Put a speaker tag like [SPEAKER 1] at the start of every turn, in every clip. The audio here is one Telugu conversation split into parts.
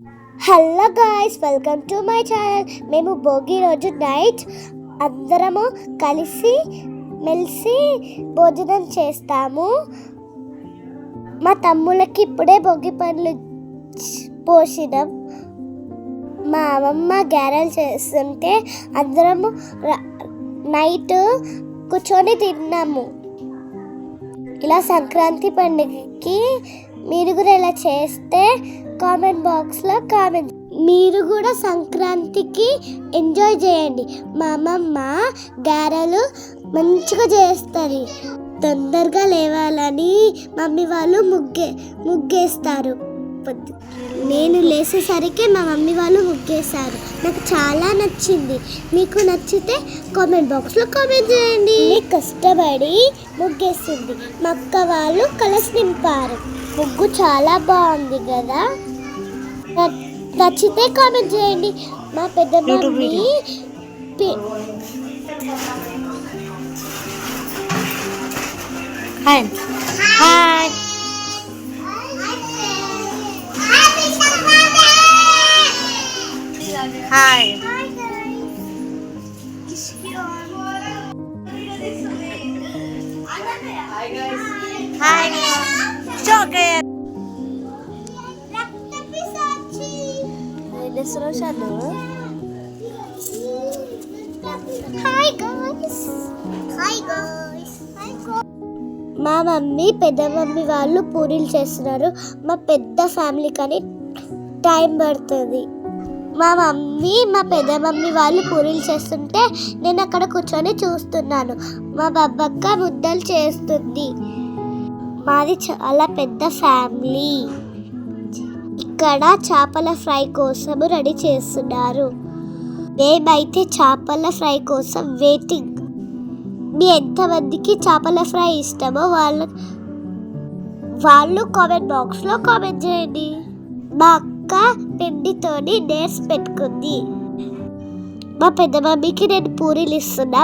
[SPEAKER 1] Hello guys, welcome to my channel. మేము భోగి రోజు నైట్ అందరము కలిసి మెలిసి భోజనం చేస్తాము. మా తమ్ముళ్ళకి ఇప్పుడే భోగి పండ్లు పోసినాం. మా అమ్మమ్మ గారెలు చేస్తుంటే అందరము నైట్ కూర్చొని తిన్నాము. ఇలా సంక్రాంతి పండుగకి మీరు కూడా ఇలా చేస్తే కామెంట్ బాక్స్లో కామెంట్. మీరు కూడా సంక్రాంతికి ఎంజాయ్ చేయండి. మా అమ్మమ్మ గారెలు మంచిగా చేస్తుంది. తొందరగా లేవాలని మమ్మీ వాళ్ళు ముగ్గేస్తారు. నేను లేసేసరికి మా మమ్మీ వాళ్ళు ముగ్గేశారు. నాకు చాలా నచ్చింది. మీకు నచ్చితే కామెంట్ బాక్స్లో కామెంట్ చేయండి. కష్టపడి ముగ్గేసింది. మా అక్క వాళ్ళు కలర్స్ నింపారు. ముగ్గు చాలా బాగుంది కదా. నచ్చితే కామెంట్ చేయండి. మా పెద్ద mummy hi hi
[SPEAKER 2] Hi. Hi. Chocolate.
[SPEAKER 1] Hi guys. మా మమ్మీ పెద్ద మమ్మీ వాళ్ళు పూరీలు చేస్తున్నారు. మా పెద్ద ఫ్యామిలీ కానీ టైం పడుతుంది. మా మమ్మీ మా పెద్ద మమ్మీ వాళ్ళు పూరీలు చేస్తుంటే నేను అక్కడ కూర్చొని చూస్తున్నాను. మా బబ్బక్క ముద్దలు చేస్తుంది. మాది చాలా పెద్ద ఫ్యామిలీ. ఇక్కడ చేపల ఫ్రై కోసం రెడీ చేస్తున్నారు. మేమైతే చేపల ఫ్రై కోసం వెయిటింగ్. మీ ఎంతమందికి చేపల ఫ్రై ఇష్టమో వాళ్ళు కామెంట్ బాక్స్లో కామెంట్ చేయండి. మా అక్క పిండితోని నేర్స్ పెట్టుకుంది. మా పెద్ద మమ్మీకి నేను పూరీలు ఇస్తున్నా.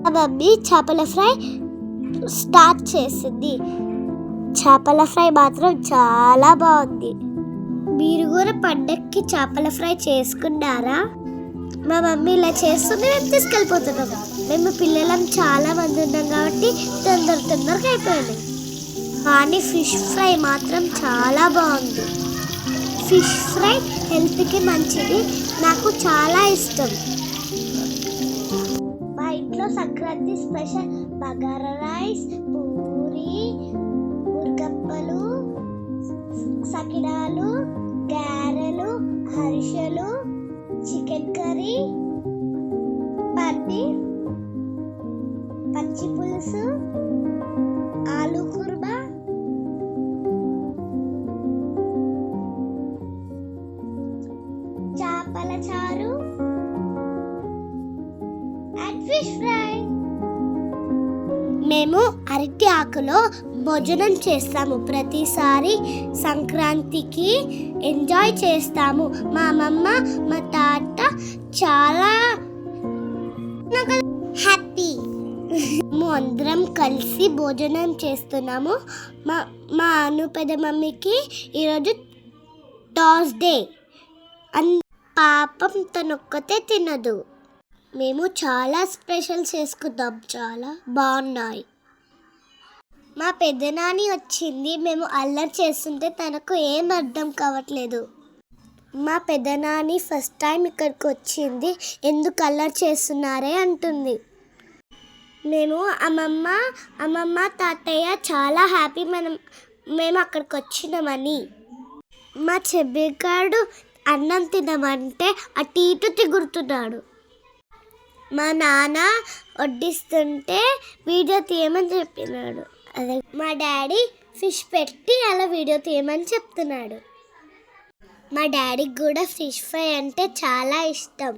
[SPEAKER 1] మా మమ్మీ చేపల ఫ్రై స్టార్ట్ చేసింది. చేపల ఫ్రై మాత్రం చాలా బాగుంది. మీరు కూడా పండక్కి చేపల ఫ్రై చేసుకున్నారా? మా మమ్మీ ఇలా చేస్తుంది, మేము తీసుకెళ్ళిపోతున్నాం. మేము పిల్లలం చాలా మంది ఉన్నాం కాబట్టి తొందరగా అయిపోయింది. కానీ ఫిష్ ఫ్రై మాత్రం చాలా బాగుంది. ఫిష్ ఫ్రై హెల్త్కి మంచిది. నాకు చాలా ఇష్టం. మా ఇంట్లో సంక్రాంతి స్పెషల్ బగారా రైస్, పూరి, మురుగప్పలు, సకినాలు, గారెలు, హరిషలు, చికెన్ కర్రీ, పన్నీర్, పచ్చి పులుసు, ఆలు కుర్మా, చేపల చారు అండ్ ఫిష్ ఫ్రై. మేము అరటి ఆకులో భోజనం చేస్తాము. ప్రతిసారి సంక్రాంతికి ఎంజాయ్ చేస్తాము. మా అమ్మమ్మ మా తాత చాలా హ్యాపీ. మేము అందరం కలిసి భోజనం చేస్తున్నాము. మా పెద్ద మమ్మీకి ఈరోజు థర్స్డే. పాపం తనొక్కతే తినదు. మేము చాలా స్పెషల్ చేసుకుందాం. చాలా బాగున్నాయి. మా పెద్దనాని వచ్చింది. మేము అల్లరి చేస్తుంటే తనకు ఏం అర్థం కావట్లేదు. మా పెద్దనాని ఫస్ట్ టైం ఇక్కడికి వచ్చింది. ఎందుకు అల్లరి చేస్తున్నారే అంటుంది. మేము అమ్మమ్మ తాతయ్య చాలా హ్యాపీ మేము అక్కడికి వచ్చినామని. మా చెబ్బిగాడు అన్నం తినమంటే అటు ఇటు తిగురుతున్నాడు. మా నాన్న వడ్డిస్తుంటే వీడియో తీయమని చెప్పినాడు. అదే మా డాడీ ఫిష్ పెట్టి అలా వీడియో తీయమని చెప్తున్నాడు. మా డాడీకి కూడా ఫిష్ ఫ్రై అంటే చాలా ఇష్టం.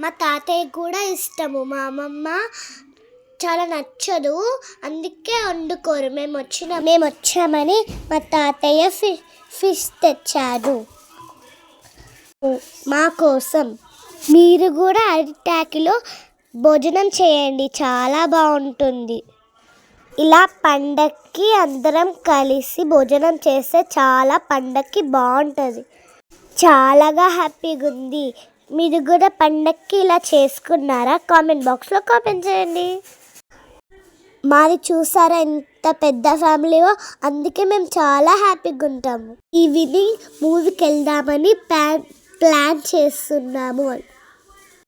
[SPEAKER 1] మా తాతయ్య కూడా ఇష్టము. మా అమ్మమ్మ చాలా నచ్చదు, అందుకే వండుకోరు. మేము వచ్చామని మా తాతయ్య ఫిష్ తెచ్చాడు మా కోసం. మీరు కూడా అరిటాకులో భోజనం చేయండి, చాలా బాగుంటుంది. ఇలా పండక్కి అందరం కలిసి భోజనం చేస్తే చాలా పండక్కి బాగుంటుంది. చాలాగా హ్యాపీగా ఉంది. మీరు కూడా పండక్కి ఇలా చేసుకున్నారా? కామెంట్ బాక్స్లో కామెంట్ చేయండి. మాది చూసారా ఎంత పెద్ద ఫ్యామిలీయో, అందుకే మేము చాలా హ్యాపీగా ఉంటాము. ఈవినింగ్ మూవీకి వెళ్దామని ప్లాన్ చేస్తున్నాము.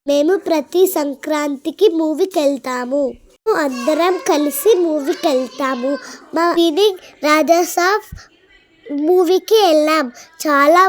[SPEAKER 1] మేము ప్రతి సంక్రాంతికి మూవీకి వెళ్తాము. అందరం కలిసి మూవీకి వెళ్తాము. మా ఈవినింగ్ రాజా సాబ్ మూవీకి వెళ్ళాం. చాలా